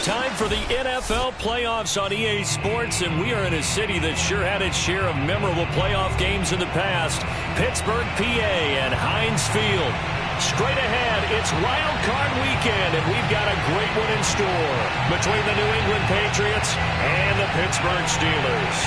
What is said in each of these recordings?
It's time for the NFL playoffs on EA Sports, and we are in a city that sure had its share of memorable playoff games in the past. Pittsburgh, PA, and Heinz Field. Straight ahead, it's Wild Card Weekend, and we've got a great one in store between the New England Patriots and the Pittsburgh Steelers.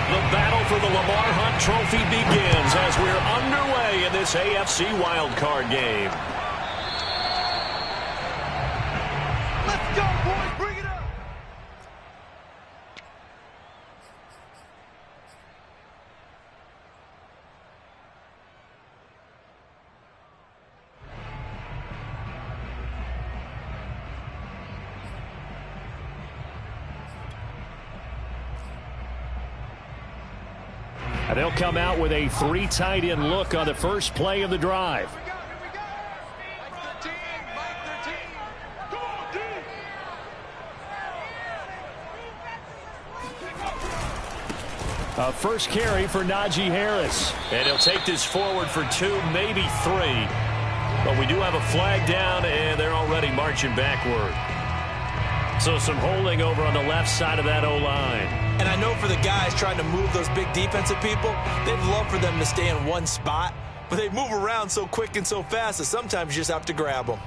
The battle for the Lamar Hunt Trophy begins as we're underway in this AFC wildcard game. Let's go, boys. Bring it up. And they'll come out with a 3 tight end look on the first play of the drive. A first carry for Najee Harris. And he'll take this forward for 2, maybe 3. But we do have a flag down, and they're already marching backward. So some holding over on the left side of that O-line. And I know for the guys trying to move those big defensive people, they'd love for them to stay in one spot. But they move around so quick and so fast that sometimes you just have to grab them.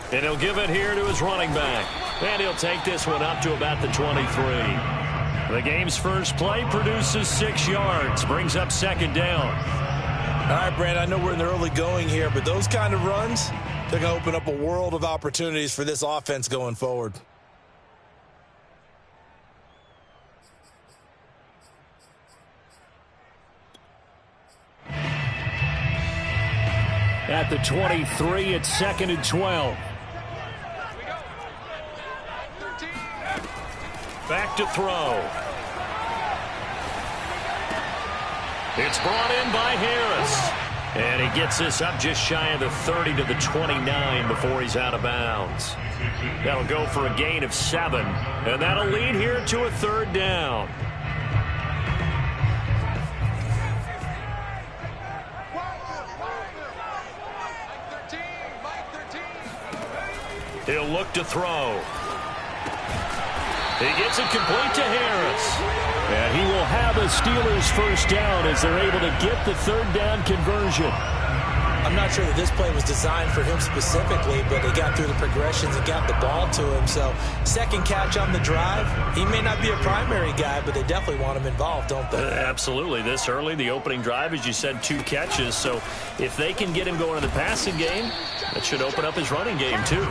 And he'll give it here to his running back. And he'll take this one up to about the 23. The game's first play produces 6 yards. Brings up second down. All right, Brandon, I know we're in the early going here, but those kind of runs, they're going to open up a world of opportunities for this offense going forward. At the 23, it's 2nd and 12. Back to throw. It's brought in by Harris. And he gets this up just shy of the 30 to the 29 before he's out of bounds. That'll go for a gain of 7. And that'll lead here to a 3rd down. He'll look to throw. He gets it complete to Harris. And he will have a Steelers first down as they're able to get the 3rd down conversion. I'm not sure that this play was designed for him specifically, but he got through the progressions and got the ball to him. So, second catch on the drive. He may not be a primary guy, but they definitely want him involved, don't they? Absolutely. This early, the opening drive, as you said, 2 catches. So, if they can get him going in the passing game, that should open up his running game, too.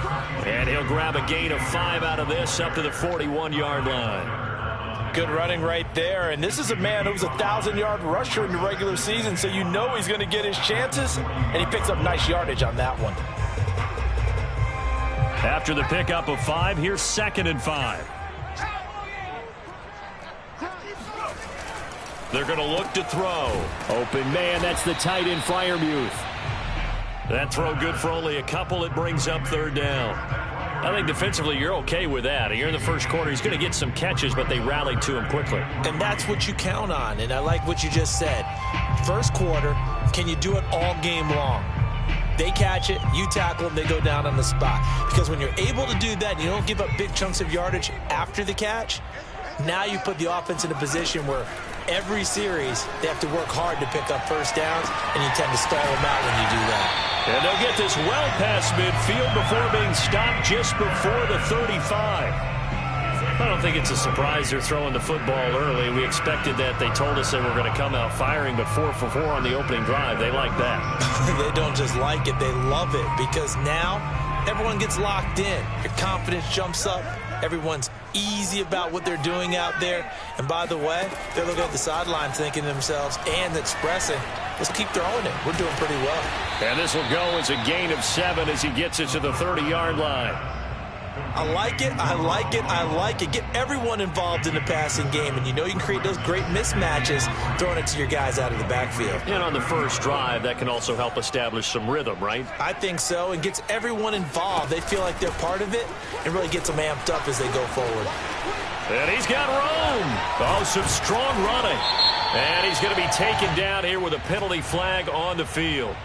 And he'll grab a gain of 5 out of this up to the 41-yard line. Good running right there. And this is a man who was a 1,000-yard rusher in the regular season, so you know he's going to get his chances. And he picks up nice yardage on that one. After the pickup of 5, here's 2nd and 5. They're going to look to throw. Open man, that's the tight end Freiermuth. That throw good for only a couple. It brings up 3rd down. I think defensively you're okay with that. Here in the first quarter, he's going to get some catches, but they rallied to him quickly. And that's what you count on, and I like what you just said. First quarter, can you do it all game long? They catch it, you tackle them, they go down on the spot. Because when you're able to do that, you don't give up big chunks of yardage after the catch, now you put the offense in a position where every series they have to work hard to pick up first downs, and you tend to stall them out when you do that. And they'll get this well past midfield before being stopped just before the 35. I don't think it's a surprise they're throwing the football early. We expected that. They told us they were going to come out firing, but 4 for 4 on the opening drive. They like that. They don't just like it, they love it, because now everyone gets locked in. Your confidence jumps up. Everyone's easy about what they're doing out there. And by the way, they're looking at the sideline thinking to themselves and expressing, let's keep throwing it. We're doing pretty well. And this will go as a gain of 7 as he gets it to the 30-yard line. I like it, I like it, I like it. Get everyone involved in the passing game, and you know you can create those great mismatches throwing it to your guys out of the backfield. And on the first drive, that can also help establish some rhythm, right? I think so, and gets everyone involved. They feel like they're part of it, and really gets them amped up as they go forward. And he's got room. Oh, some strong running. And he's going to be taken down here with a penalty flag on the field.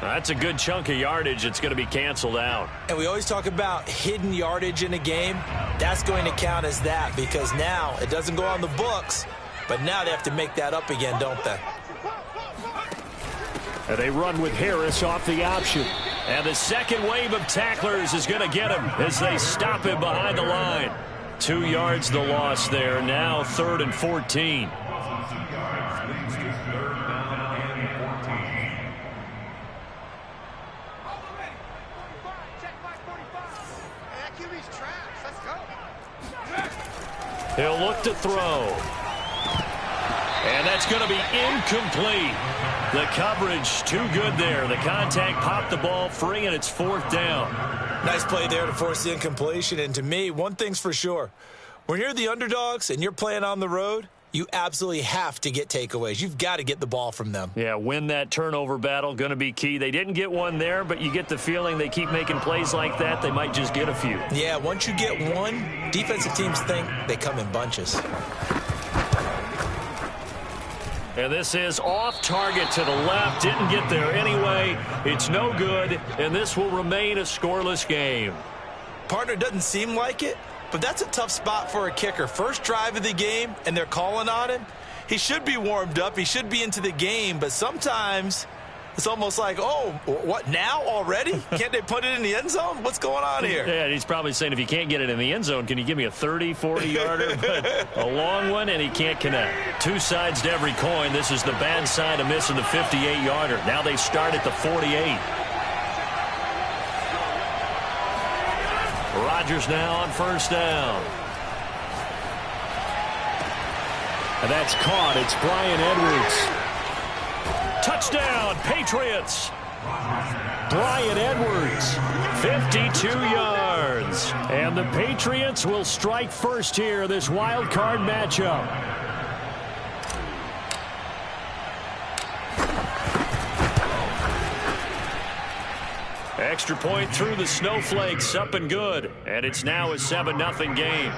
That's a good chunk of yardage. It's going to be canceled out. And we always talk about hidden yardage in a game. That's going to count as that because now it doesn't go on the books, but now they have to make that up again, don't they? And they run with Harris off the option. And the second wave of tacklers is going to get him as they stop him behind the line. 2 yards the loss there. Now 3rd and 14. He'll look to throw. And that's going to be incomplete. The coverage too good there. The contact popped the ball free, and it's 4th down. Nice play there to force the incompletion. And to me, one thing's for sure. When you're the underdogs and you're playing on the road, you absolutely have to get takeaways. You've got to get the ball from them. Yeah, win that turnover battle, going to be key. They didn't get one there, but you get the feeling they keep making plays like that, they might just get a few. Yeah, once you get one, defensive teams think they come in bunches. And this is off target to the left. Didn't get there anyway. It's no good, and this will remain a scoreless game. Partner, doesn't seem like it, but that's a tough spot for a kicker. First drive of the game, and they're calling on him. He should be warmed up. He should be into the game, but sometimes it's almost like, oh, what, now already? Can't they put it in the end zone? What's going on here? Yeah, he's probably saying, if you can't get it in the end zone, can you give me a 30, 40-yarder? But a long one, and he can't connect. 2 sides to every coin. This is the bad side of missing the 58-yarder. Now they start at the 48. Rodgers now on 1st down. And that's caught. It's Bryan Edwards. Touchdown, Patriots. Bryan Edwards, 52 yards. And the Patriots will strike first here, this wild card matchup. Extra point through the snowflakes, up and good. And it's now a 7-0 game.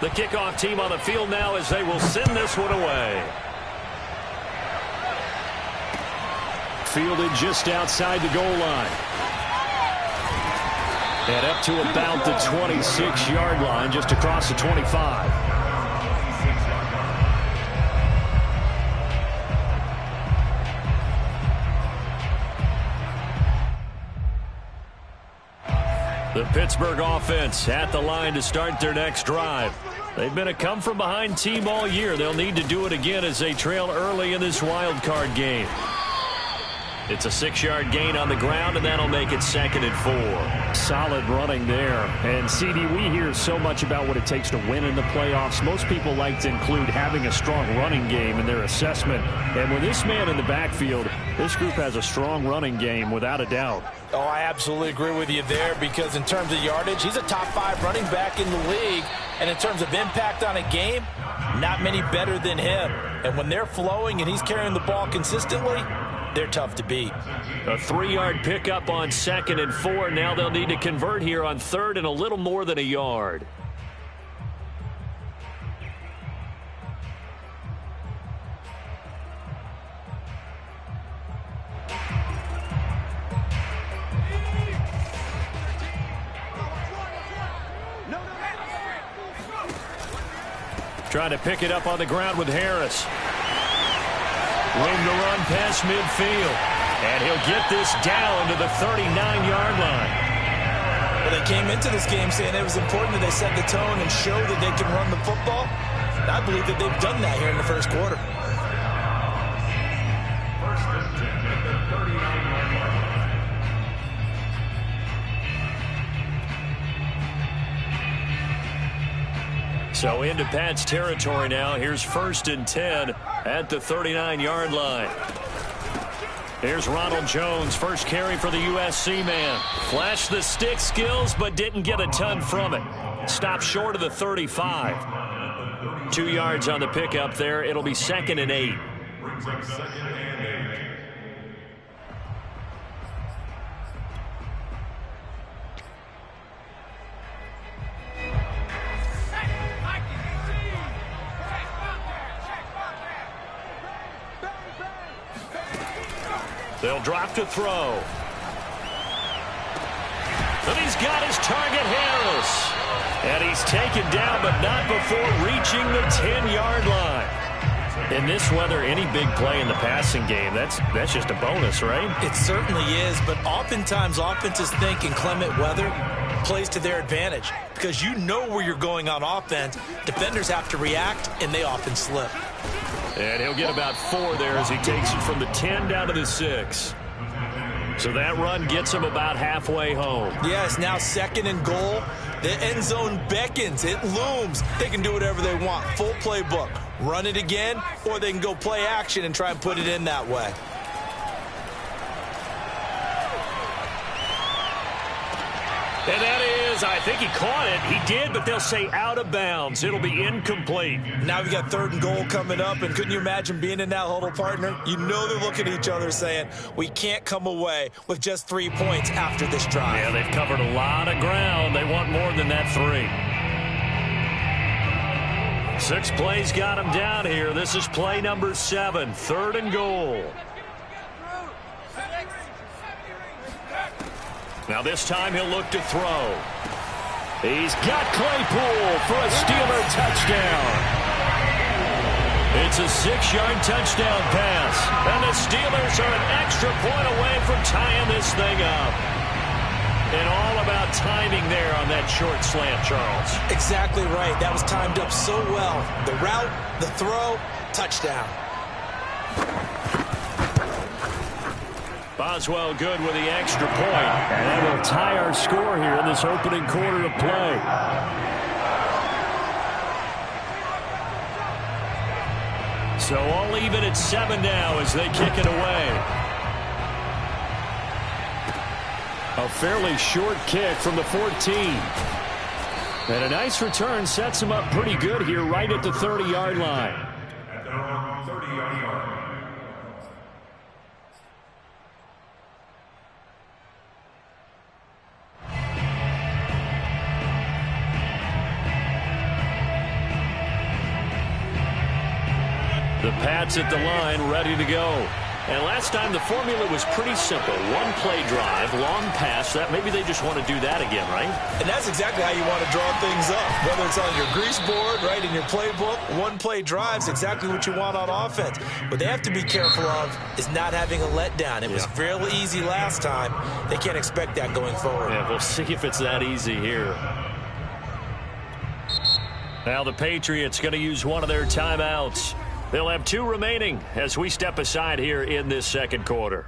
The kickoff team on the field now as they will send this one away. Fielded just outside the goal line. And up to about the 26-yard line, just across the 25. The Pittsburgh offense at the line to start their next drive. They've been a come-from-behind team all year. They'll need to do it again as they trail early in this wild card game. It's a 6-yard gain on the ground, and that'll make it 2nd and 4. Solid running there. And, CD, we hear so much about what it takes to win in the playoffs. Most people like to include having a strong running game in their assessment. And with this man in the backfield, this group has a strong running game without a doubt. Oh, I absolutely agree with you there because in terms of yardage, he's a top 5 running back in the league. And in terms of impact on a game, not many better than him. And when they're flowing and he's carrying the ball consistently, they're tough to beat. A 3-yard pickup on 2nd and 4. Now they'll need to convert here on 3rd and a little more than a yard. Trying to pick it up on the ground with Harris. Room to run past midfield. And he'll get this down to the 39-yard line. Well, they came into this game saying it was important that they set the tone and show that they can run the football. And I believe that they've done that here in the first quarter. So into Pat's territory now. Here's 1st and 10 at the 39-yard line. Here's Ronald Jones, first carry for the USC man. Flashed the stick skills, but didn't get a ton from it. Stopped short of the 35. 2 yards on the pickup there. It'll be 2nd and 8. They'll drop to throw. And he's got his target, Harris. And he's taken down, but not before reaching the 10-yard line. In this weather, any big play in the passing game, that's just a bonus, right? It certainly is, but oftentimes offenses think inclement weather plays to their advantage because you know where you're going on offense. Defenders have to react, and they often slip. And he'll get about 4 there as he takes it from the 10 down to the 6. So that run gets him about halfway home. Yeah, it's now 2nd and goal. The end zone beckons. It looms. They can do whatever they want. Full playbook. Run it again, or they can go play action and try and put it in that way. And that is, I think he caught it. He did, but they'll say out of bounds. It'll be incomplete. Now we got 3rd and goal coming up, and couldn't you imagine being in that huddle, partner? You know they're looking at each other saying, we can't come away with just 3 points after this drive. Yeah, they've covered a lot of ground. They want more than that 3. 6 plays got him down here. This is play number 7, 3rd and goal. Now this time he'll look to throw. He's got Claypool for a Steeler touchdown. It's a 6-yard touchdown pass. And the Steelers are an extra point away from tying this thing up. And all about timing there on that short slant, Charles. Exactly right. That was timed up so well. The route, the throw, touchdown. Boswell good with the extra point. And that will tie our score here in this opening quarter of play. So all even at 7 now as they kick it away. A fairly short kick from the 14. And a nice return sets him up pretty good here right at the 30-yard line. At their own 30-yard line. The Pats at the line, ready to go. And last time the formula was pretty simple. 1 play drive, long pass. That maybe they just want to do that again, right? And that's exactly how you want to draw things up. Whether it's on your grease board, right, in your playbook, 1 play drive's exactly what you want on offense. What they have to be careful of is not having a letdown. It was fairly easy last time. They can't expect that going forward. Yeah, we'll see if it's that easy here. Now the Patriots going to use one of their timeouts. They'll have 2 remaining as we step aside here in this second quarter.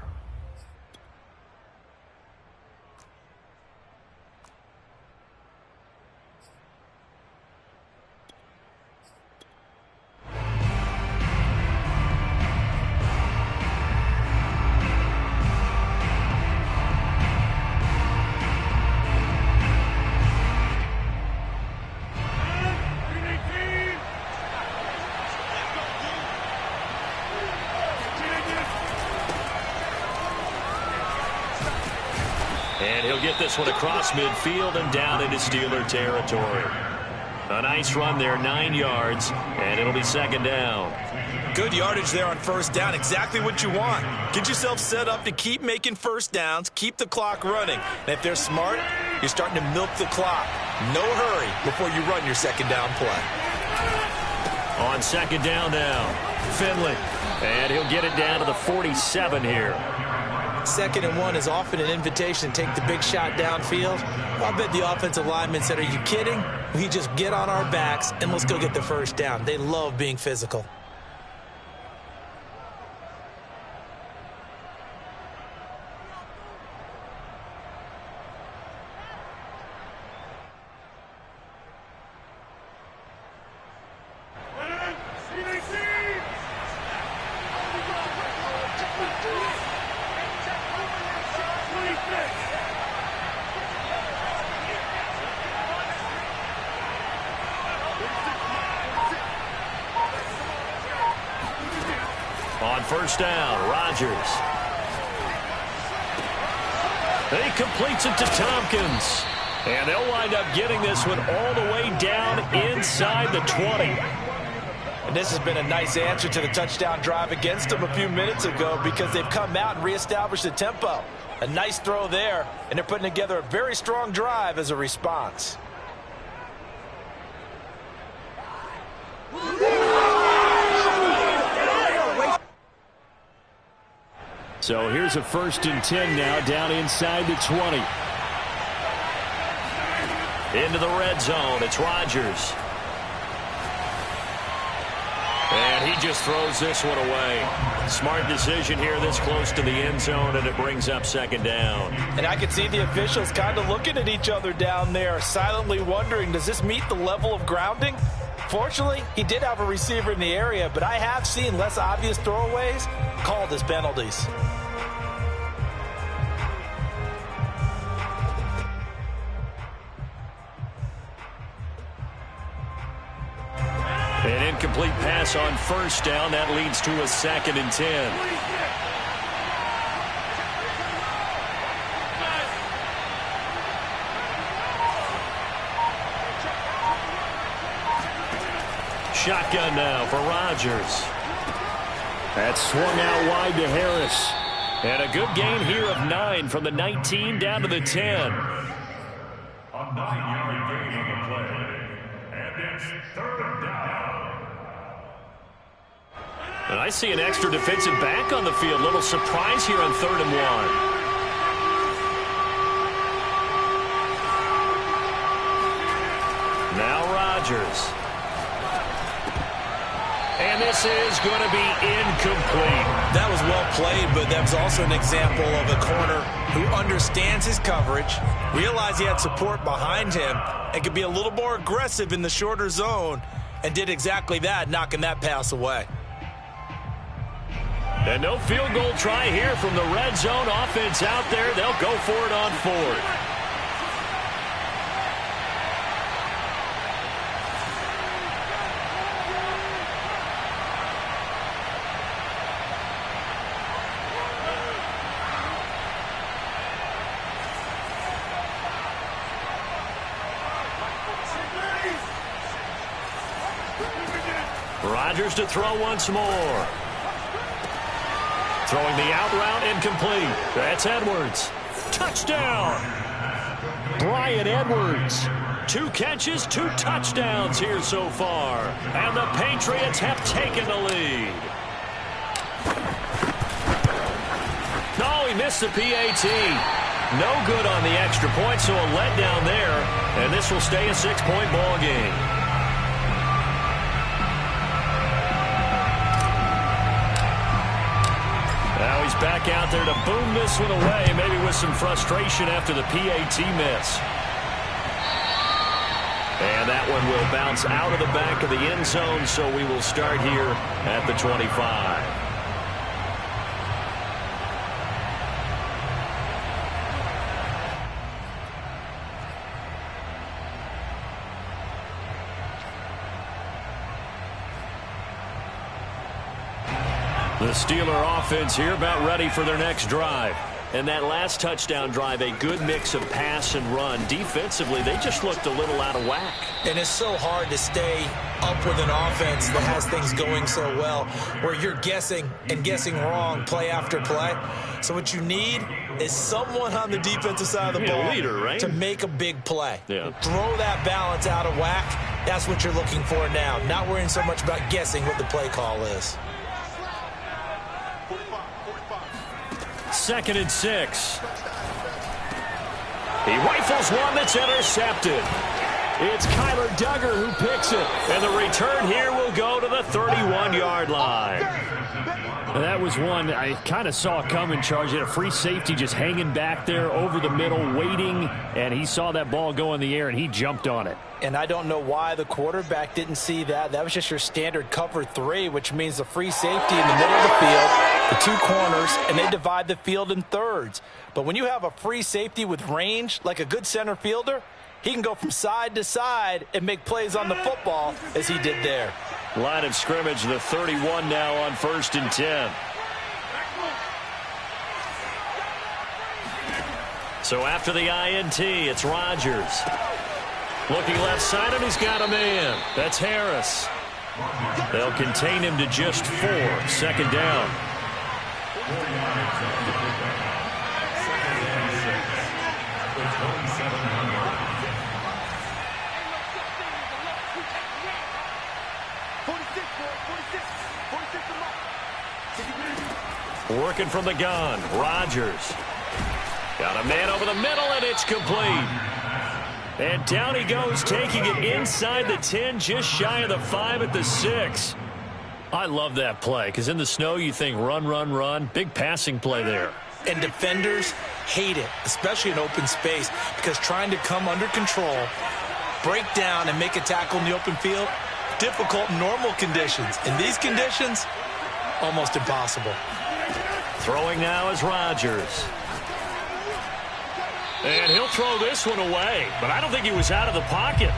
And he'll get this one across midfield and down into Steeler territory. A nice run there, 9 yards, and it'll be 2nd down. Good yardage there on 1st down, exactly what you want. Get yourself set up to keep making 1st downs, keep the clock running. And if they're smart, you're starting to milk the clock. No hurry before you run your 2nd down play. On 2nd down now, Finley. And he'll get it down to the 47 here. 2nd and 1 is often an invitation to take the big shot downfield. Well, I bet the offensive linemen said, are you kidding? We just get on our backs and let's go get the 1st down. They love being physical. first down. Rodgers. He completes it to Tompkins. And they'll wind up getting this one all the way down inside the 20. And this has been a nice answer to the touchdown drive against them a few minutes ago because they've come out and reestablished the tempo. A nice throw there, and they're putting together a very strong drive as a response. So here's a 1st and 10 now down inside the 20. Into the red zone. It's Rodgers. And he just throws this one away. Smart decision here this close to the end zone, and it brings up 2nd down. And I can see the officials kind of looking at each other down there, silently wondering, does this meet the level of grounding? Fortunately, he did have a receiver in the area, but I have seen less obvious throwaways called as penalties. An incomplete pass on 1st down. That leads to a 2nd and 10. Shotgun now for Rodgers. That swung out wide to Harris. And a good gain here of 9 from the 19 down to the 10. A 9-yard gain on the play. And it's 3rd down. And I see an extra defensive back on the field. Little surprise here on 3rd and 1. Now Rodgers. And this is going to be incomplete. That was well played, but that was also an example of a corner who understands his coverage, realized he had support behind him, and could be a little more aggressive in the shorter zone, and did exactly that, knocking that pass away. And no field goal try here from the red zone. Offense out there. They'll go for it on 4th. Rodgers to throw once more. Throwing the out route incomplete. That's Edwards. Touchdown. Bryan Edwards. 2 catches, 2 touchdowns here so far. And the Patriots have taken the lead. No, he missed the PAT. No good on the extra point, so a letdown there. And this will stay a 6-point ball game. Now he's back out there to boom this one away, maybe with some frustration after the PAT miss. And that one will bounce out of the back of the end zone, so we will start here at the 25. The Steeler offense here about ready for their next drive. And that last touchdown drive, a good mix of pass and run. Defensively, they just looked a little out of whack. And it's so hard to stay up with an offense that has things going so well, where you're guessing and guessing wrong play after play. So what you need is someone on the defensive side of the ball leader, right? to make a big play. Yeah. Throw that balance out of whack. That's what you're looking for now. Not worrying so much about guessing what the play call is. 2nd and 6. He rifles one that's intercepted. It's Kyler Duggar who picks it. And the return here will go to the 31-yard line. And that was one I kind of saw coming, Charge. He had a free safety just hanging back there over the middle, waiting, and he saw that ball go in the air, and he jumped on it. And I don't know why the quarterback didn't see that. That was just your standard cover 3, which means the free safety in the middle of the field, the 2 corners, and they divide the field in thirds. But when you have a free safety with range, like a good center fielder, he can go from side to side and make plays on the football as he did there. Line of scrimmage, the 31 now on 1st and 10. So after the INT, it's Rodgers. Looking left side, and he's got a man. That's Harris. They'll contain him to just 4. 2nd down. Working from the gun, Rodgers. Got a man over the middle, and it's complete. And down he goes, taking it inside the 10, just shy of the 5 at the 6. I love that play, because in the snow you think run, run, run. Big passing play there. And defenders hate it, especially in open space, because trying to come under control, break down, and make a tackle in the open field, difficult in normal conditions. In these conditions, almost impossible. Throwing now is Rodgers. And he'll throw this one away, but I don't think he was out of the pocket.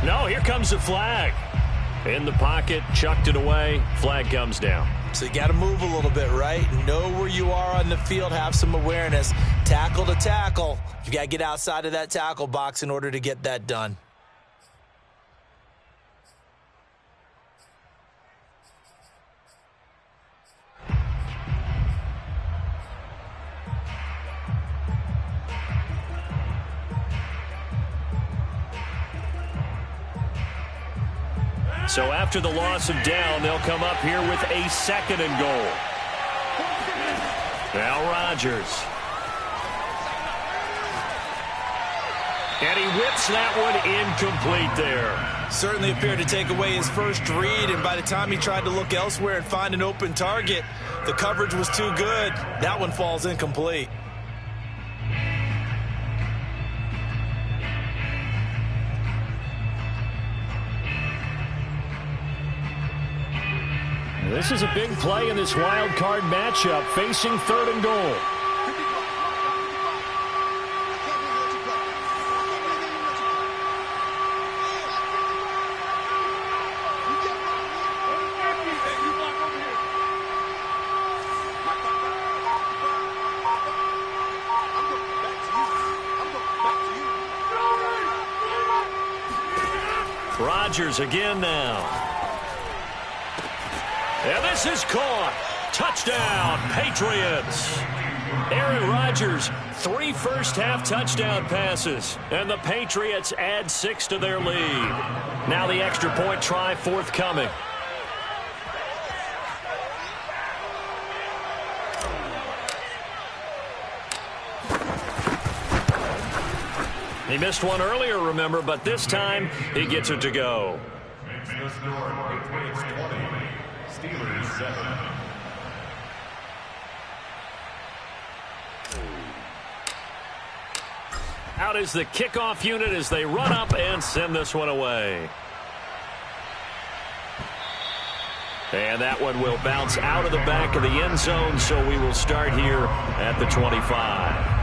No, here comes the flag. In the pocket, chucked it away, flag comes down. So you got to move a little bit, right? Know where you are on the field, have some awareness. Tackle to tackle. You got to get outside of that tackle box in order to get that done. So after the loss of down, they'll come up here with a 2nd and goal. Now Rodgers. And he whips that one incomplete there. Certainly appeared to take away his first read, and by the time he tried to look elsewhere and find an open target, the coverage was too good. That one falls incomplete. This is a big play in this wild card matchup, facing 3rd and goal. Rodgers again now. And this is caught. Touchdown, Patriots. Aaron Rodgers, 3 first-half touchdown passes, and the Patriots add 6 to their lead. Now the extra point try forthcoming. He missed one earlier, remember, but this time he gets it to go. Makes the score Patriots 20, Steelers 7. Out is the kickoff unit as they run up and send this one away. And that one will bounce out of the back of the end zone, so we will start here at the 25.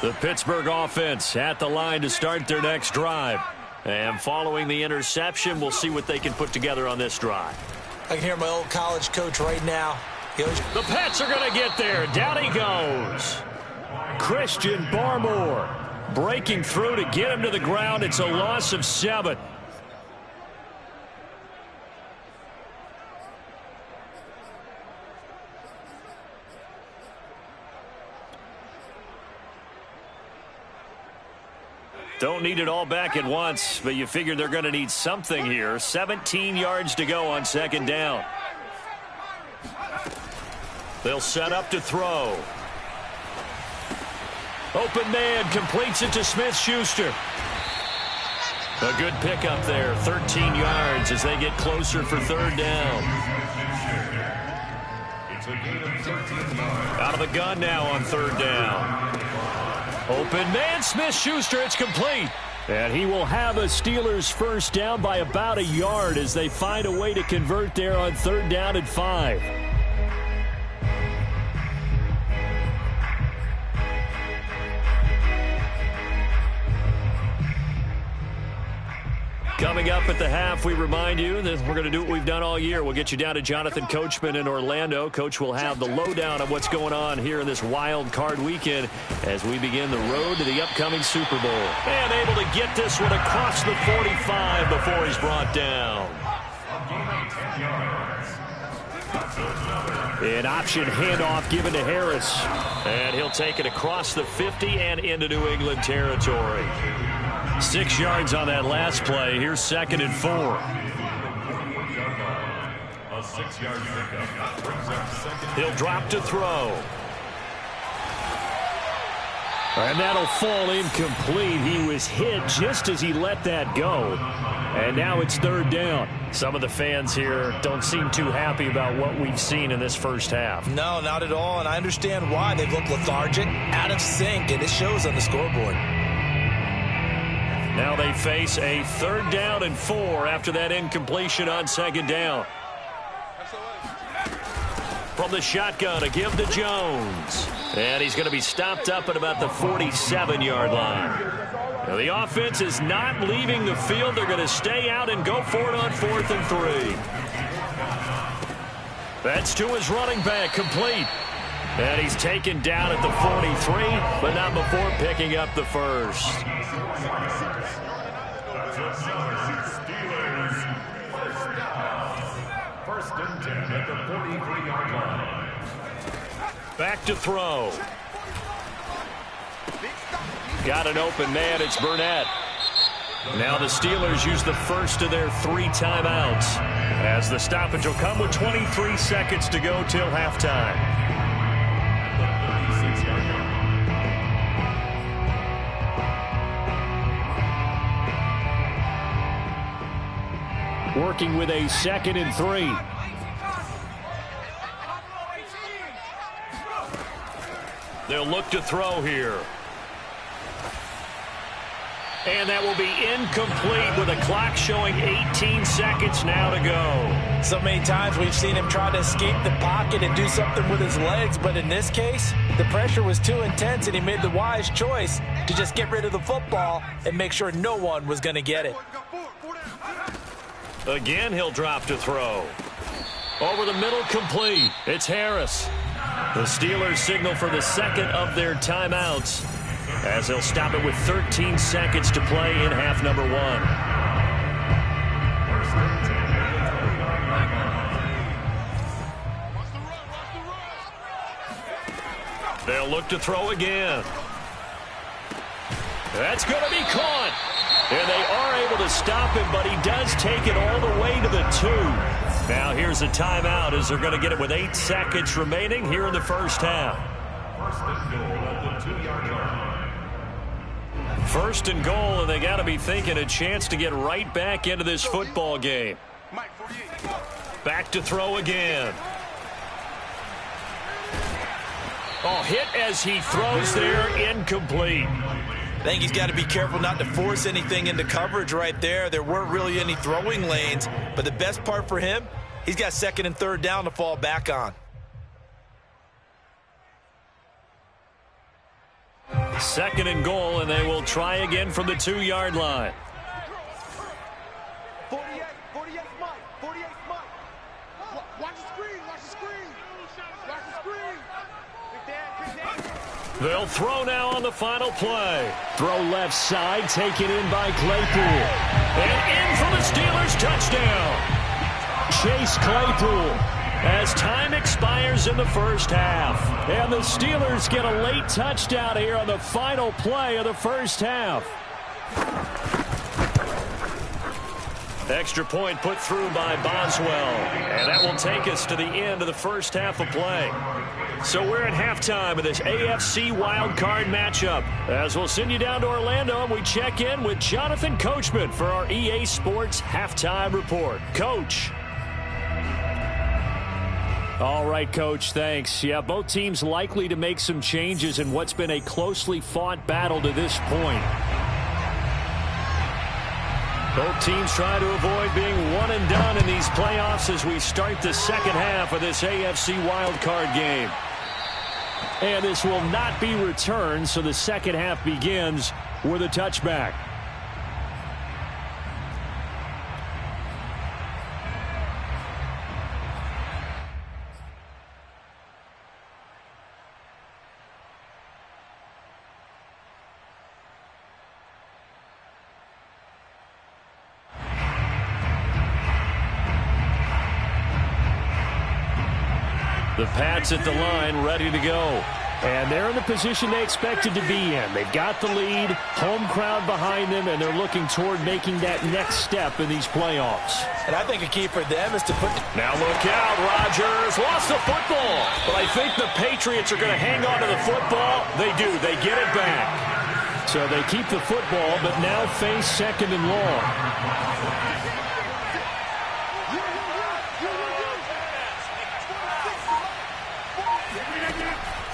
The Pittsburgh offense at the line to start their next drive. And following the interception, we'll see what they can put together on this drive. I can hear my old college coach right now. The Pats are going to get there. Down he goes. Christian Barmore breaking through to get him to the ground. It's a loss of 7. Don't need it all back at once, but you figure they're going to need something here. 17 yards to go on 2nd down. They'll set up to throw. Open man completes it to Smith-Schuster. A good pickup there, 13 yards as they get closer for 3rd down. Out of the gun now on 3rd down. Open man, Smith-Schuster, it's complete. And he will have a Steelers first down by about a yard as they find a way to convert there on 3rd down and 5. Coming up at the half, we remind you that we're going to do what we've done all year. We'll get you down to Jonathan Coachman in Orlando. Coach will have the lowdown of what's going on here in this wild card weekend as we begin the road to the upcoming Super Bowl. And able to get this one across the 45 before he's brought down. An option handoff given to Harris. And he'll take it across the 50 and into New England territory. 6 yards on that last play. Here's 2nd and 4. A 6-yard pickup brings up 2nd. He'll drop to throw. And that'll fall incomplete. He was hit just as he let that go. And now it's 3rd down. Some of the fans here don't seem too happy about what we've seen in this first half. No, not at all, and I understand why. They've looked lethargic, out of sync, and it shows on the scoreboard. Now they face a 3rd down and 4 after that incompletion on 2nd down. From the shotgun, a give to Jones. And he's going to be stopped up at about the 47-yard line. Now the offense is not leaving the field. They're going to stay out and go for it on 4th and 3. That's to his running back, complete. And he's taken down at the 43, but not before picking up the first. First and 10 at the 43-yard line. Back to throw. Got an open man. It's Burnett. Now the Steelers use the first of their 3 timeouts as the stoppage will come with 23 seconds to go till halftime. Working with a 2nd and 3. They'll look to throw here. And that will be incomplete with a clock showing 18 seconds now to go. So many times we've seen him try to escape the pocket and do something with his legs, but in this case, the pressure was too intense and he made the wise choice to just get rid of the football and make sure no one was going to get it. Again, he'll drop to throw. Over the middle, complete. It's Harris. The Steelers signal for the 2nd of their timeouts as they'll stop it with 13 seconds to play in half number 1. They'll look to throw again. That's going to be caught. And they are able to stop him, but he does take it all the way to the 2. Now here's a timeout as they're going to get it with 8 seconds remaining here in the first half. First and goal at the 2-yard line. 1st and goal, and they got to be thinking a chance to get right back into this football game. Back to throw again. Oh, hit as he throws there, incomplete. I think he's got to be careful not to force anything into coverage right there. There weren't really any throwing lanes, but the best part for him, he's got 2nd and 3rd down to fall back on. 2nd and goal, and they will try again from the 2-yard line. 48, Mike. 48, Mike. Watch the screen. Watch the screen. Watch the screen. Big Dan. They'll throw now on the final play. Throw left side, taken in by Claypool. And in for the Steelers touchdown. Chase Claypool as time expires in the first half. And the Steelers get a late touchdown here on the final play of the first half. Extra point put through by Boswell. And that will take us to the end of the first half of play. So we're at halftime of this AFC wildcard matchup as we'll send you down to Orlando and we check in with Jonathan Coachman for our EA Sports Halftime Report. Coach. All right, Coach, thanks. Yeah, both teams likely to make some changes in what's been a closely fought battle to this point. Both teams try to avoid being one and done in these playoffs as we start the second half of this AFC wildcard game. And this will not be returned, so the second half begins with a touchback. The Pats at the line, ready to go. And they're in the position they expected to be in. They've got the lead, home crowd behind them, and they're looking toward making that next step in these playoffs. And I think a key for them is to put... Now look out, Rodgers lost the football. But I think the Patriots are going to hang on to the football. They do. They get it back. So they keep the football, but now face second and long.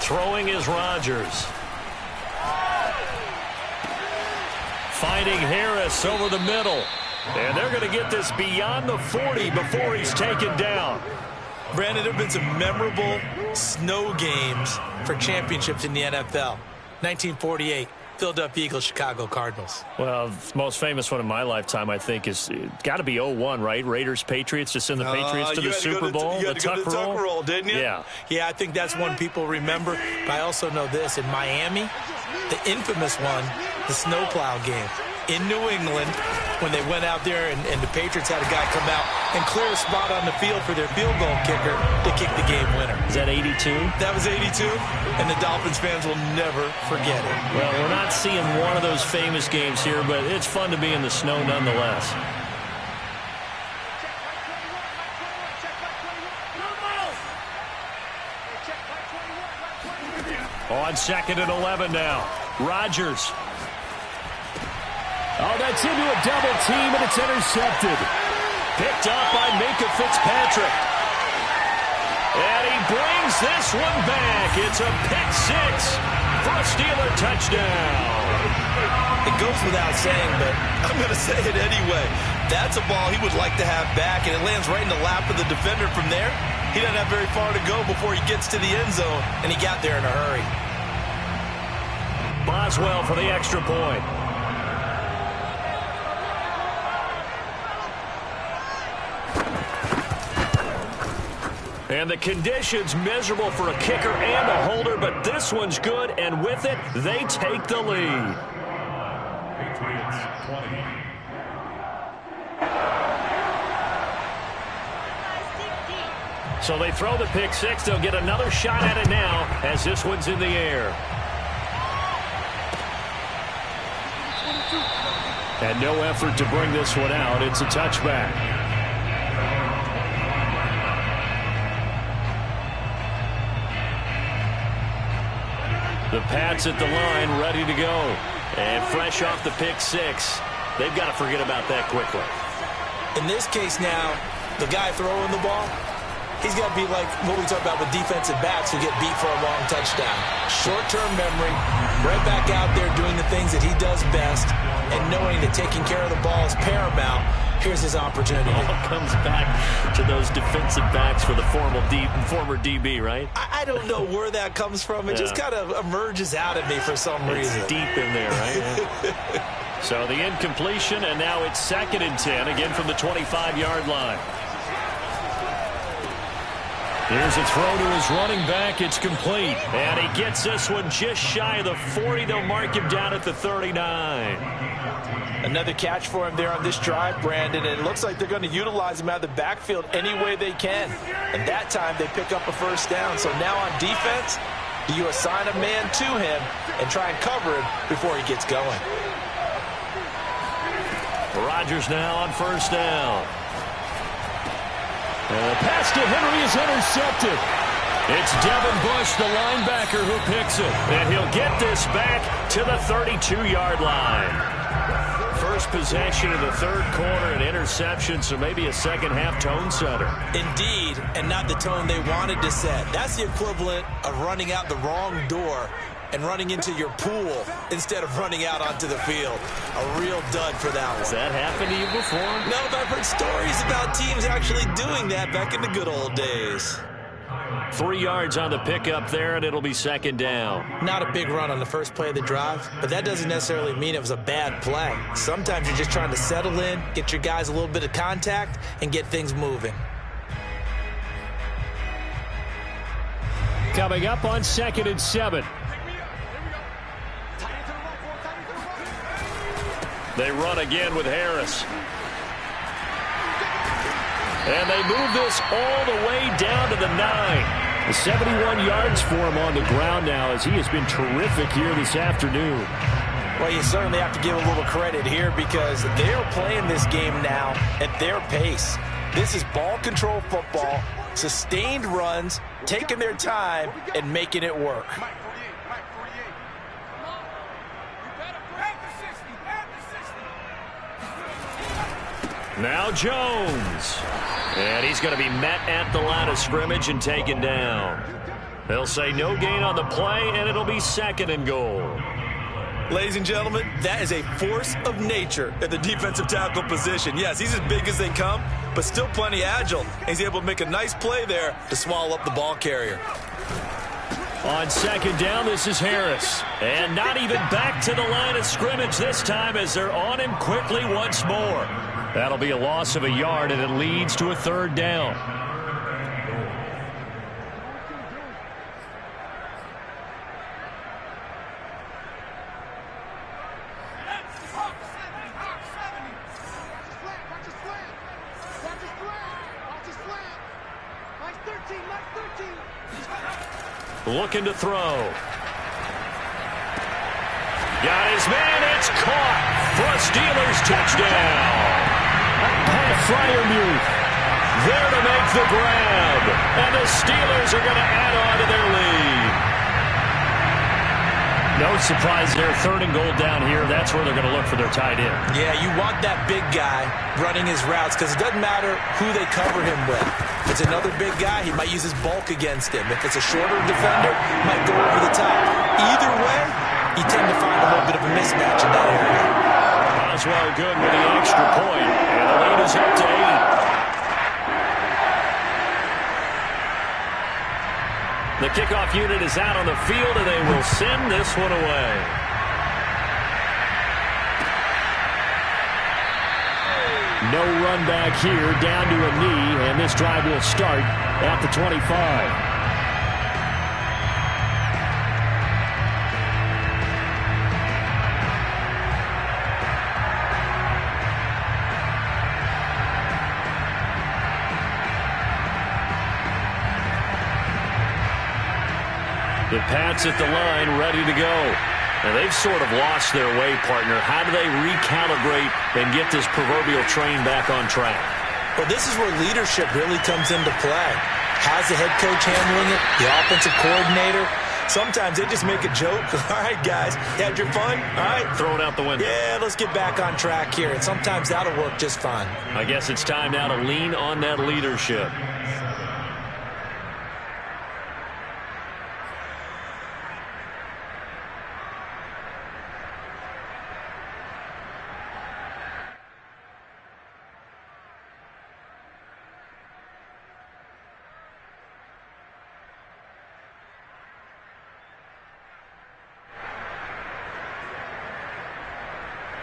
Throwing is Rodgers. Finding Harris over the middle. And they're going to get this beyond the 40 before he's taken down. Brandon, there have been some memorable snow games for championships in the NFL. 1948. Philadelphia Eagles, Chicago Cardinals. Well, the most famous one in my lifetime, I think, is got to be 01, right? Raiders, Patriots, to send the Patriots to the Super Bowl. You had to go to the Tuck roll, didn't you? Yeah. Yeah, I think that's one people remember. But I also know this. In Miami, the infamous one, the snowplow game. In New England, when they went out there and the Patriots had a guy come out and clear a spot on the field for their field goal kicker to kick the game winner. Is that 82? That was 82, and the Dolphins fans will never forget it. Well, we're not seeing one of those famous games here, but it's fun to be in the snow nonetheless. On 2nd and 11 now. Rodgers. Oh, that's into a double team, and it's intercepted. Picked up by Minka Fitzpatrick. And he brings this one back. It's a pick six for a Steeler touchdown. It goes without saying, but I'm going to say it anyway. That's a ball he would like to have back, and it lands right in the lap of the defender from there. He doesn't have very far to go before he gets to the end zone, and he got there in a hurry. Boswell for the extra point. And the conditions miserable for a kicker and a holder, but this one's good, and with it, they take the lead. Patriots 20. So they throw the pick six. They'll get another shot at it now as this one's in the air. And no effort to bring this one out. It's a touchback. The Pats at the line, ready to go. And fresh off the pick six. They've got to forget about that quickly. In this case now, the guy throwing the ball, he's got to be like what we talk about with defensive backs who get beat for a long touchdown. Short-term memory, right back out there doing the things that he does best, and knowing that taking care of the ball is paramount. Here's his opportunity. It all comes back to those defensive backs for the former DB, right? I don't know where that comes from. It just kind of emerges out of me for some reason. It's deep in there, right? So the incompletion, and now it's 2nd and 10, again from the 25-yard line. Here's a throw to his running back. It's complete. And he gets this one just shy of the 40. They'll mark him down at the 39. Another catch for him there on this drive, Brandon, and it looks like they're going to utilize him out of the backfield any way they can. And that time they pick up a first down. So now on defense, do you assign a man to him and try and cover him before he gets going? Rodgers now on first down. And the pass to Henry is intercepted. It's Devin Bush, the linebacker, who picks it. And he'll get this back to the 32-yard line. First possession of the third quarter, an interception, so maybe a second-half tone setter. Indeed, and not the tone they wanted to set. That's the equivalent of running out the wrong door and running into your pool instead of running out onto the field. A real dud for that one. Has that happened to you before? No, but I've heard stories about teams actually doing that back in the good old days. 3 yards on the pickup there, and it'll be 2nd down. Not a big run on the first play of the drive, but that doesn't necessarily mean it was a bad play. Sometimes you're just trying to settle in, get your guys a little bit of contact, and get things moving. Coming up on 2nd and 7. They run again with Harris. And they move this all the way down to the 9. 71 yards for him on the ground now, as he has been terrific here this afternoon. Well, you certainly have to give a little credit here because they're playing this game now at their pace. This is ball control football, sustained runs, taking their time, and making it work. Now Jones. And he's going to be met at the line of scrimmage and taken down. They'll say no gain on the play, and it'll be 2nd and goal. Ladies and gentlemen, that is a force of nature at the defensive tackle position. Yes, he's as big as they come, but still plenty agile. He's able to make a nice play there to swallow up the ball carrier. On 2nd down, this is Harris. And not even back to the line of scrimmage this time as they're on him quickly once more. That'll be a loss of a yard, and it leads to a 3rd down. Looking to throw. Got his man. It's caught for a Steelers touchdown. Pat Freiermuth there to make the grab. And the Steelers are going to add on to their lead. No surprise there. 3rd and goal down here. That's where they're going to look for their tight end. Yeah, you want that big guy running his routes because it doesn't matter who they cover him with. If it's another big guy, he might use his bulk against him. If it's a shorter defender, he might go over the top. Either way, you tend to find a little bit of a mismatch in that area. Oswell good with the extra point, and the lead is up to 8. The kickoff unit is out on the field, and they will send this one away. No run back here, down to a knee, and this drive will start at the 25. The Pats at the line, ready to go. And they've sort of lost their way, partner. How do they recalibrate and get this proverbial train back on track? Well, this is where leadership really comes into play. How's the head coach handling it? The offensive coordinator? Sometimes they just make a joke. All right, guys, you had your fun? All right. Throw it out the window. Yeah, let's get back on track here. And sometimes that'll work just fine. I guess it's time now to lean on that leadership.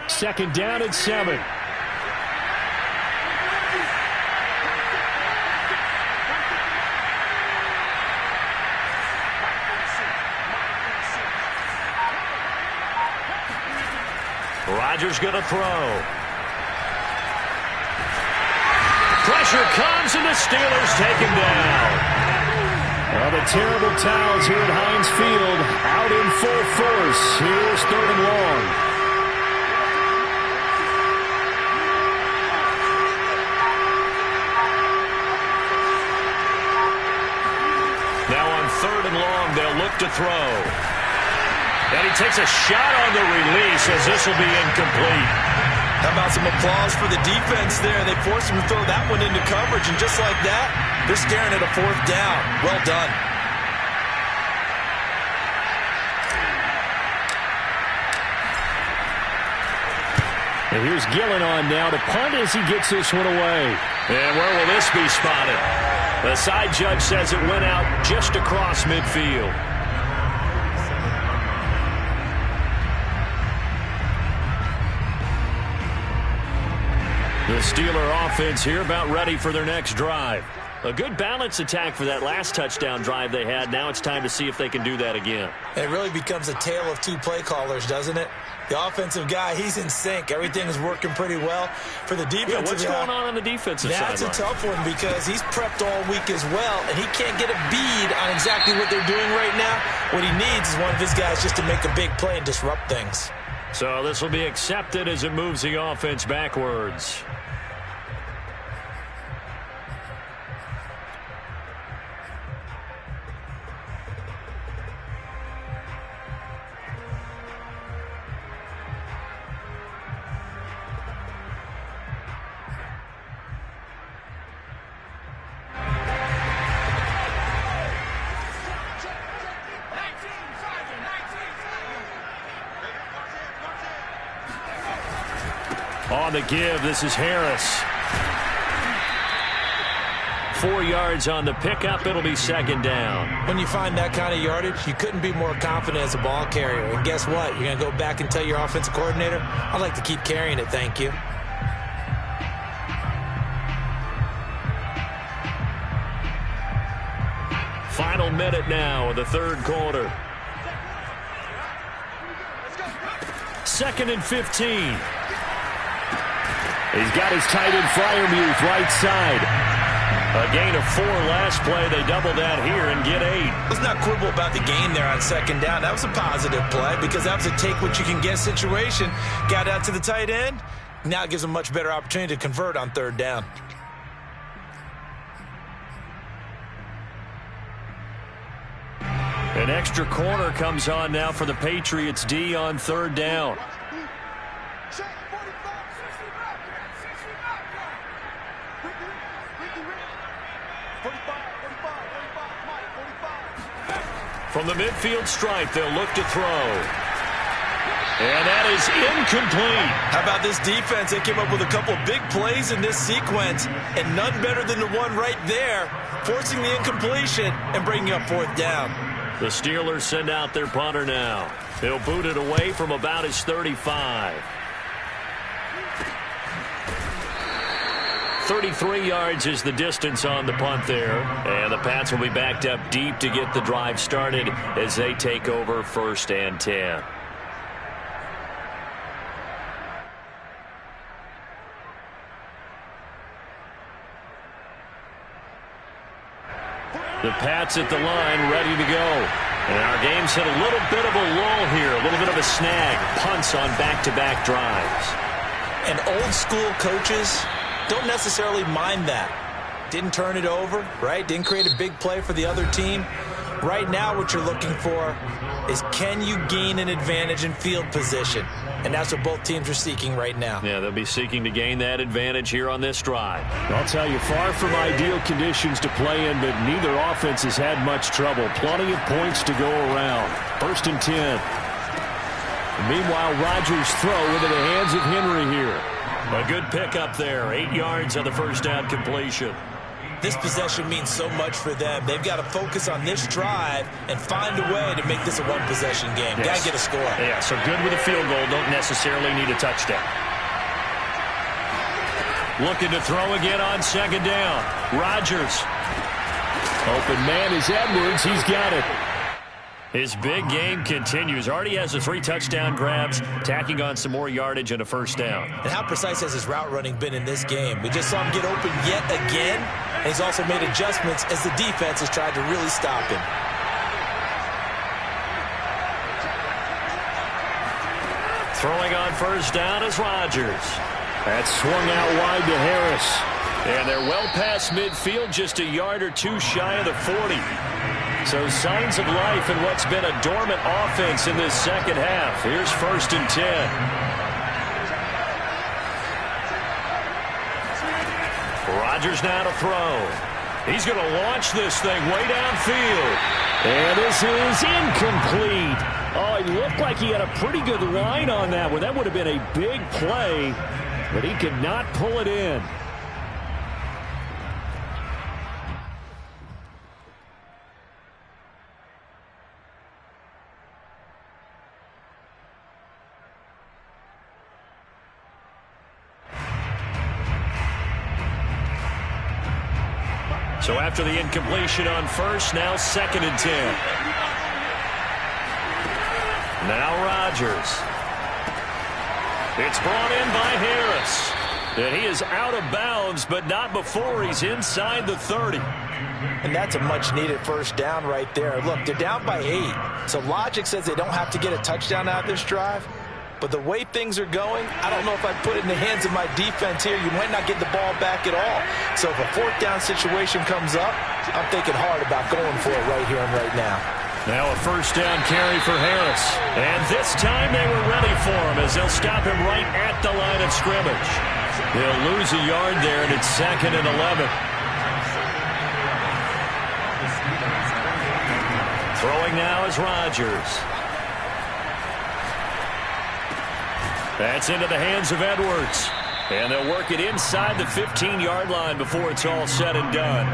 Second down and 7. Rodgers going to throw. Pressure comes, and the Steelers take him down. Well, the terrible towels here at Heinz Field out in full force. Here's 3rd and long. Now on 3rd and long, they'll look to throw. And he takes a shot on the release as this will be incomplete. How about some applause for the defense there? They forced him to throw that one into coverage, and just like that, they're staring at a 4th down. Well done. And here's Gillen on now to punt as he gets this one away. And where will this be spotted? The side judge says it went out just across midfield. The Steeler offense here about ready for their next drive. A good balance attack for that last touchdown drive they had. Now it's time to see if they can do that again. It really becomes a tale of 2 play callers, doesn't it? The offensive guy, he's in sync. Everything is working pretty well. For the defensive what's going on the defensive side? That's a tough one because he's prepped all week as well, and he can't get a bead on exactly what they're doing right now. What he needs is one of his guys just to make a big play and disrupt things. So this will be accepted as it moves the offense backwards. On the give, this is Harris. 4 yards on the pickup. It'll be second down. When you find that kind of yardage, you couldn't be more confident as a ball carrier. And guess what? You're going to go back and tell your offensive coordinator, I'd like to keep carrying it, thank you. Final minute now of the third quarter. 2nd and 15. He's got his tight end Fryermuth right side. A gain of 4 last play. They double that here and get 8. Let's not quibble about the gain there on second down. That was a positive play because that was a take-what-you-can-get situation. Got out to the tight end. Now it gives them a much better opportunity to convert on third down. An extra corner comes on now for the Patriots D on third down. From the midfield stripe, they'll look to throw. And that is incomplete. How about this defense? They came up with a couple of big plays in this sequence, and none better than the one right there, forcing the incompletion and bringing up fourth down. The Steelers send out their punter now. They'll boot it away from about his 35. 33 yards is the distance on the punt there. And the Pats will be backed up deep to get the drive started as they take over 1st and 10. The Pats at the line ready to go. And our game's hit a little bit of a lull here, a little bit of a snag. Punts on back-to-back drives. And old school coaches don't necessarily mind that. Didn't turn it over, right? Didn't create a big play for the other team. Right now what you're looking for is can you gain an advantage in field position? And that's what both teams are seeking right now. Yeah, they'll be seeking to gain that advantage here on this drive. I'll tell you, far from ideal conditions to play in, but neither offense has had much trouble. Plenty of points to go around. 1st and 10. Meanwhile, Rodgers' throw into the hands of Henry here. A good pickup there. 8 yards on the first down completion. This possession means so much for them. They've got to focus on this drive and find a way to make this a one-possession game. Yes. Got to get a score. Yeah, so good with a field goal. Don't necessarily need a touchdown. Looking to throw again on second down. Rodgers. Open man is Edwards. He's got it. His big game continues. Already has the 3 touchdown grabs, tacking on some more yardage and a first down. And how precise has his route running been in this game? We just saw him get open yet again, and he's also made adjustments as the defense has tried to really stop him. Throwing on first down is Rodgers. That's swung out wide to Harris. And they're well past midfield, just a yard or 2 shy of the 40. So signs of life in what's been a dormant offense in this second half. Here's 1st and 10. Rodgers now to throw. He's going to launch this thing way downfield. And this is incomplete. Oh, it looked like he had a pretty good line on that one. That would have been a big play, but he could not pull it in. So after the incompletion on first, now 2nd and 10. Now Rodgers. It's brought in by Harris. And he is out of bounds, but not before he's inside the 30. And that's a much-needed first down right there. Look, they're down by 8. So logic says they don't have to get a touchdown out of this drive. But the way things are going, I don't know if I'd put it in the hands of my defense here. You might not get the ball back at all. So if a fourth down situation comes up, I'm thinking hard about going for it right here and right now. Now a first down carry for Harris. And this time they were ready for him as they'll stop him right at the line of scrimmage. They'll lose a yard there, and it's 2nd and 11. Throwing now is Rodgers. That's into the hands of Edwards. And they'll work it inside the 15-yard line before it's all said and done.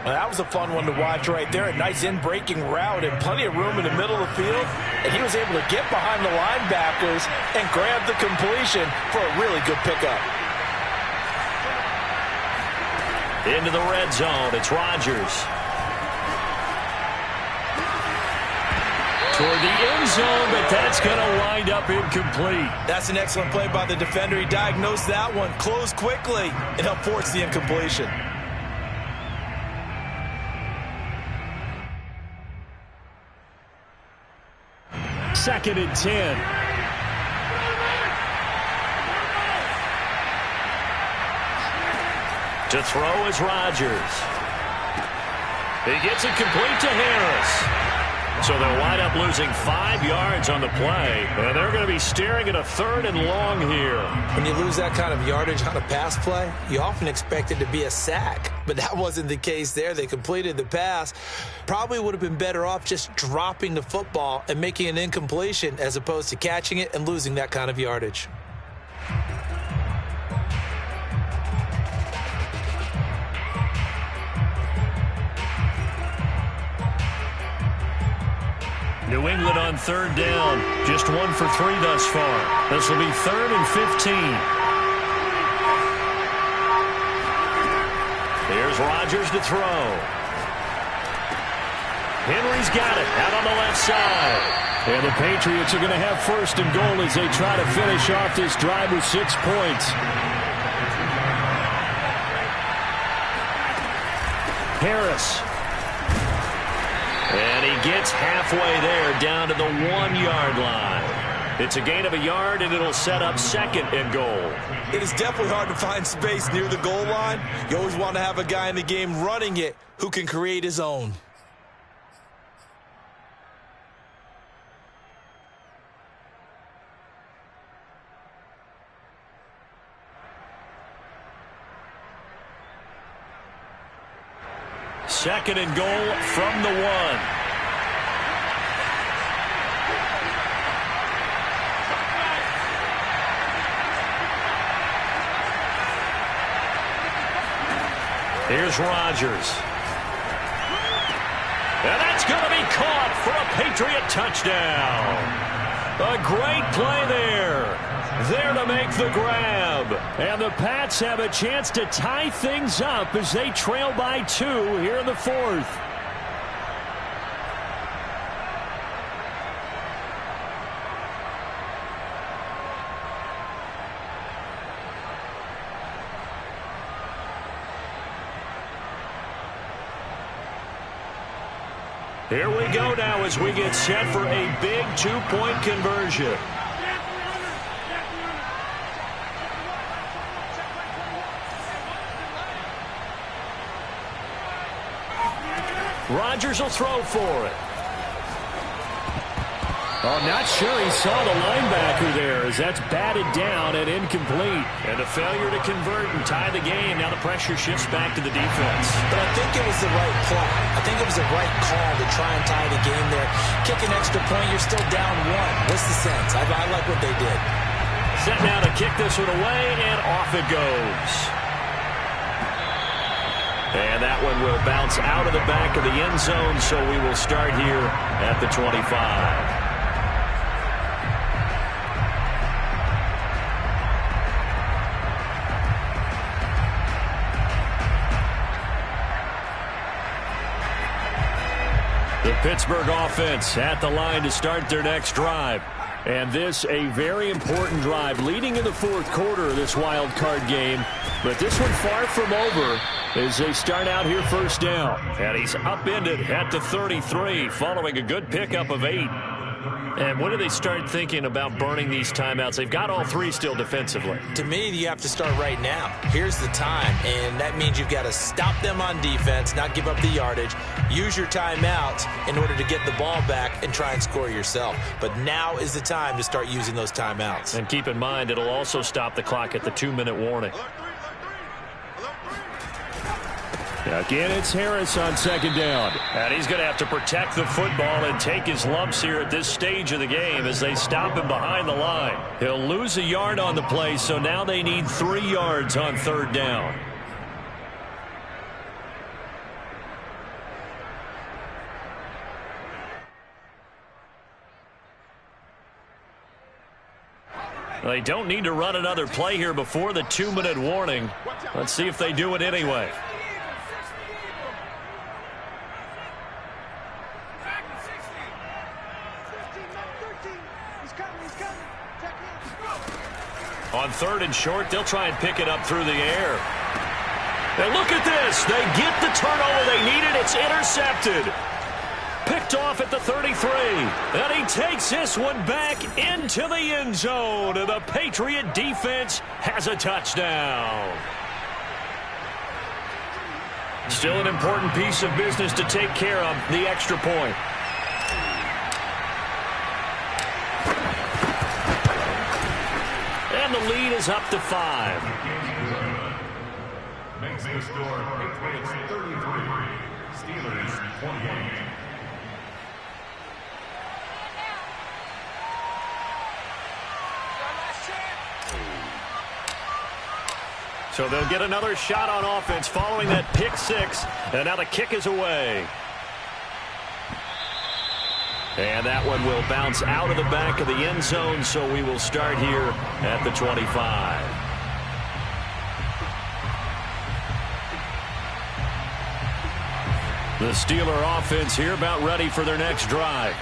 Well, that was a fun one to watch right there. A nice in-breaking route and plenty of room in the middle of the field. And he was able to get behind the linebackers and grab the completion for a really good pickup. Into the red zone, it's Rodgers. Toward the end zone, but that's going to wind up incomplete. That's an excellent play by the defender. He diagnosed that one, closed quickly, and helped force the incompletion. Second and 10. To throw is Rodgers. He gets it complete to Harris. So they'll wind up losing 5 yards on the play. And they're going to be staring at a 3rd and long here. When you lose that kind of yardage on a pass play, you often expect it to be a sack. But that wasn't the case there. They completed the pass. Probably would have been better off just dropping the football and making an incompletion as opposed to catching it and losing that kind of yardage. New England on 3rd down. Just 1 for 3 thus far. This will be 3rd and 15. Here's Rodgers to throw. Henry's got it out on the left side. And the Patriots are going to have 1st and goal as they try to finish off this drive with 6 points. Harris. And he gets halfway there down to the 1-yard line. It's a gain of a yard, and it'll set up 2nd and goal. It is definitely hard to find space near the goal line. You always want to have a guy in the game running it who can create his own. Second and goal from the 1. Here's Rodgers. And that's going to be caught for a Patriot touchdown. A great play there. There to make the grab. And the Pats have a chance to tie things up as they trail by 2 here in the 4th. Here we go now as we get set for a big 2-point conversion. Rodgers will throw for it. Oh, not sure he saw the linebacker there as that's batted down and incomplete. And a failure to convert and tie the game. Now the pressure shifts back to the defense. But I think it was the right play. I think it was the right call to try and tie the game there. Kick an extra point, you're still down 1. What's the sense? I like what they did. Set now to kick this one away, and off it goes. And that one will bounce out of the back of the end zone, so we will start here at the 25. The Pittsburgh offense at the line to start their next drive. And this a very important drive leading in the fourth quarter of this wild card game. But this one far from over as they start out here first down. And he's upended at the 33 following a good pickup of 8. And when do they start thinking about burning these timeouts? They've got all 3 still defensively. To me, you have to start right now. Here's the time, and that means you've got to stop them on defense, not give up the yardage, use your timeouts in order to get the ball back and try and score yourself. But now is the time to start using those timeouts. And keep in mind, it'll also stop the clock at the 2-minute warning. Again, it's Harris on second down. And he's going to have to protect the football and take his lumps here at this stage of the game as they stop him behind the line. He'll lose a yard on the play, so now they need 3 yards on third down. They don't need to run another play here before the 2-minute warning. Let's see if they do it anyway. On third and short, they'll try and pick it up through the air. And look at this. They get the turnover they needed. It's intercepted. Picked off at the 33. And he takes this one back into the end zone. And the Patriot defense has a touchdown. Still an important piece of business to take care of, the extra point. And the lead is up to 5. Makes the score Patriots 33, Steelers 28. So they'll get another shot on offense following that pick 6. And now the kick is away. And that one will bounce out of the back of the end zone, so we will start here at the 25. The Steeler offense here about ready for their next drive.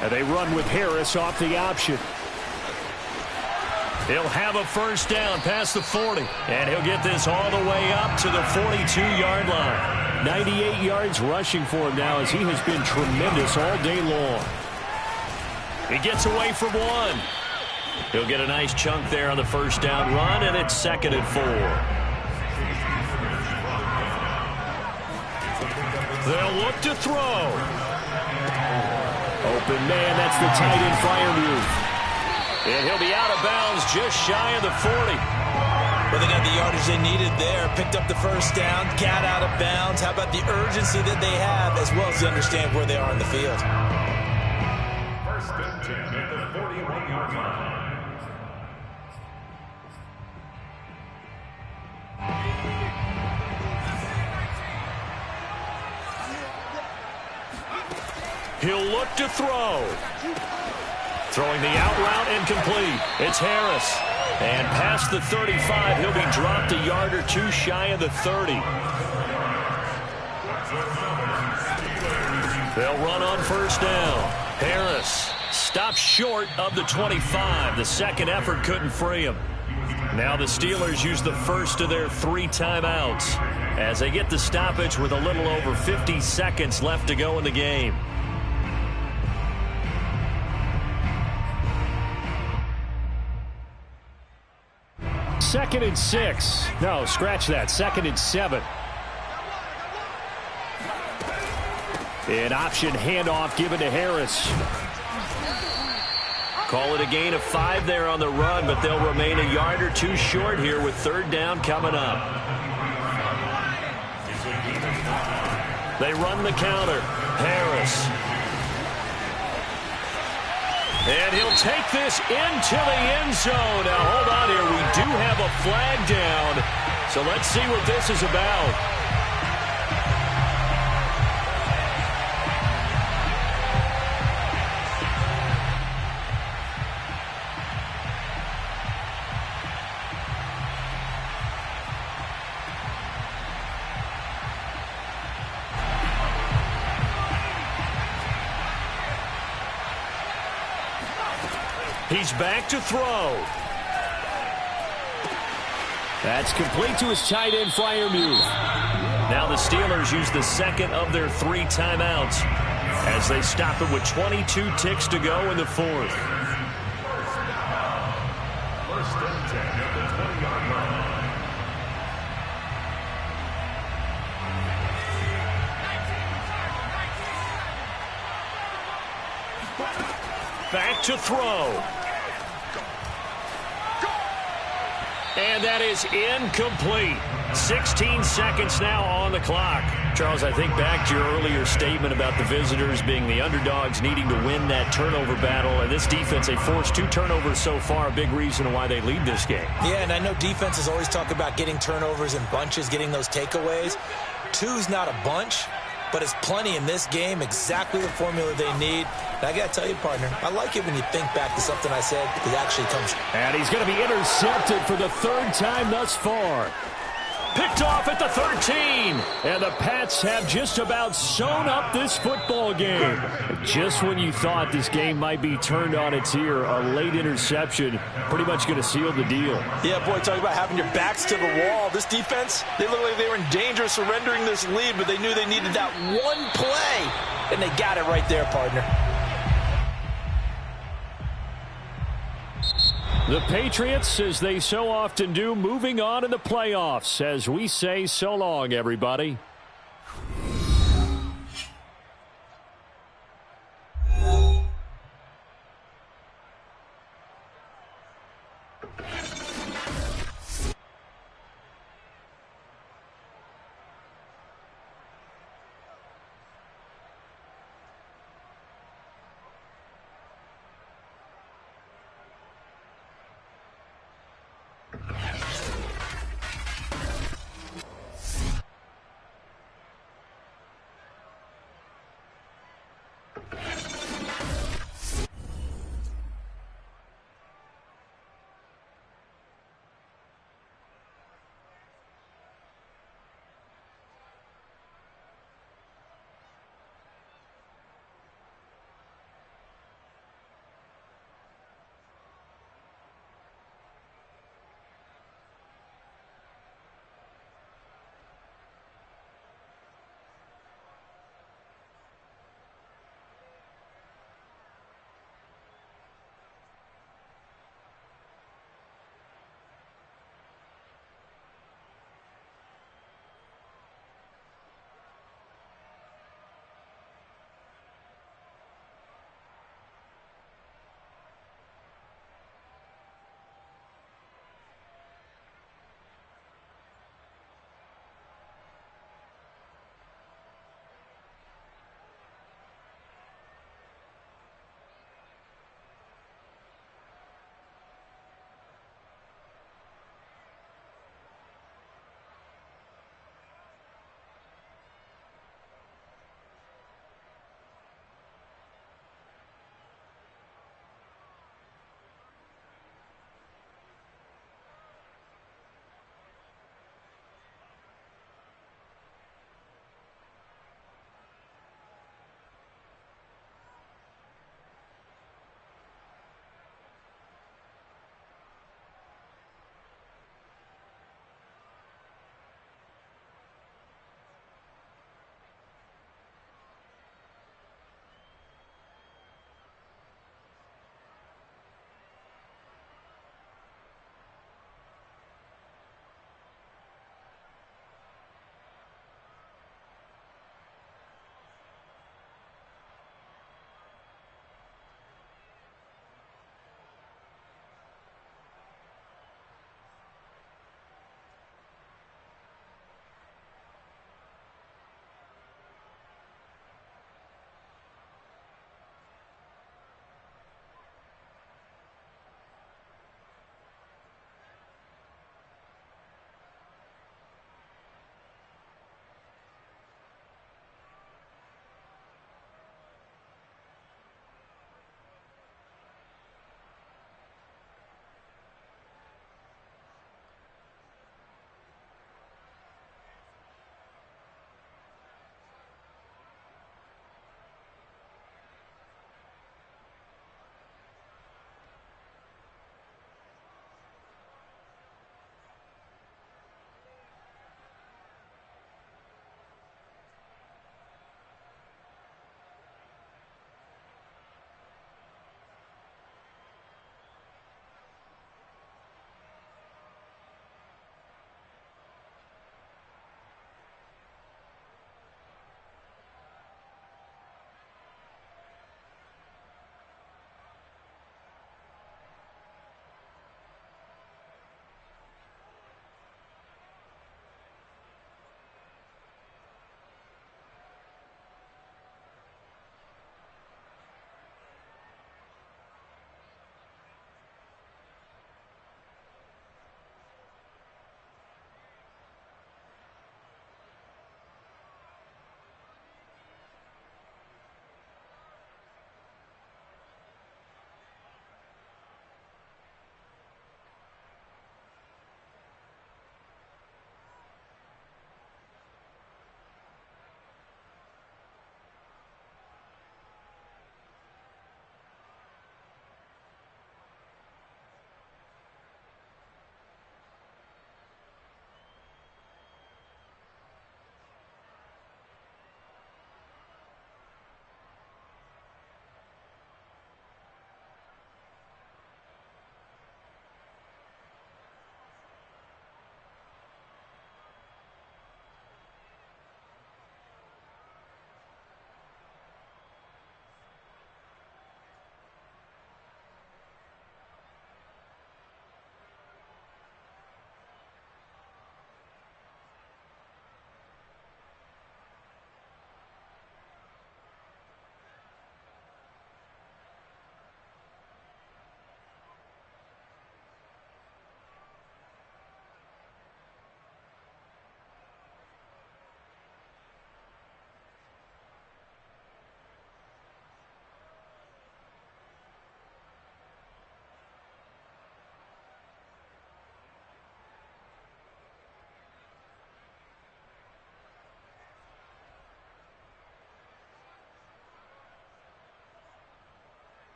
And they run with Harris off the option. He'll have a first down past the 40. And he'll get this all the way up to the 42-yard line. 98 yards rushing for him now as he has been tremendous all day long. He gets away from 1. He'll get a nice chunk there on the first down run, and it's 2nd and 4. They'll look to throw. Open man, that's the tight end fire move. And he'll be out of bounds just shy of the 40. Well, they got the yardage they needed there. Picked up the first down, got out of bounds. How about the urgency that they have as well as they understand where they are in the field? First and 10 at the 41-yard line. He'll look to throw. Throwing the out route incomplete. It's Harris. And past the 35, he'll be dropped a yard or 2 shy of the 30. They'll run on first down. Harris stops short of the 25. The second effort couldn't free him. Now the Steelers use the first of their 3 timeouts as they get the stoppage with a little over 50 seconds left to go in the game. Second and 6. No, scratch that. 2nd and 7. An option handoff given to Harris. Call it a gain of 5 there on the run, but they'll remain a yard or 2 short here with third down coming up. They run the counter. Harris. And he'll take this into the end zone. Now, hold on here. We do have a flag down. So let's see what this is about. He's back to throw. That's complete to his tight end, Freiermuth. Now the Steelers use the second of their 3 timeouts as they stop it with 22 ticks to go in the fourth. First and 10 at the 20-yard line. Back to throw. And that is incomplete. 16 seconds now on the clock. Charles, I think back to your earlier statement about the visitors being the underdogs needing to win that turnover battle. And this defense, they forced 2 turnovers so far, a big reason why they lead this game. Yeah, and I know defenses always talk about getting turnovers in bunches, getting those takeaways. 2's not a bunch, but it's plenty in this game, exactly the formula they need. And I got to tell you, partner, I like it when you think back to something I said because it actually comes. And he's going to be intercepted for the 3rd time thus far. Picked off at the 13. And the Pats have just about sewn up this football game. Just when you thought this game might be turned on its ear, a late interception pretty much going to seal the deal. Yeah, boy, talk about having your backs to the wall. This defense, they look like they were in danger of surrendering this lead, but they knew they needed that one play, and they got it right there, partner. The Patriots, as they so often do, moving on in the playoffs as we say so long, everybody.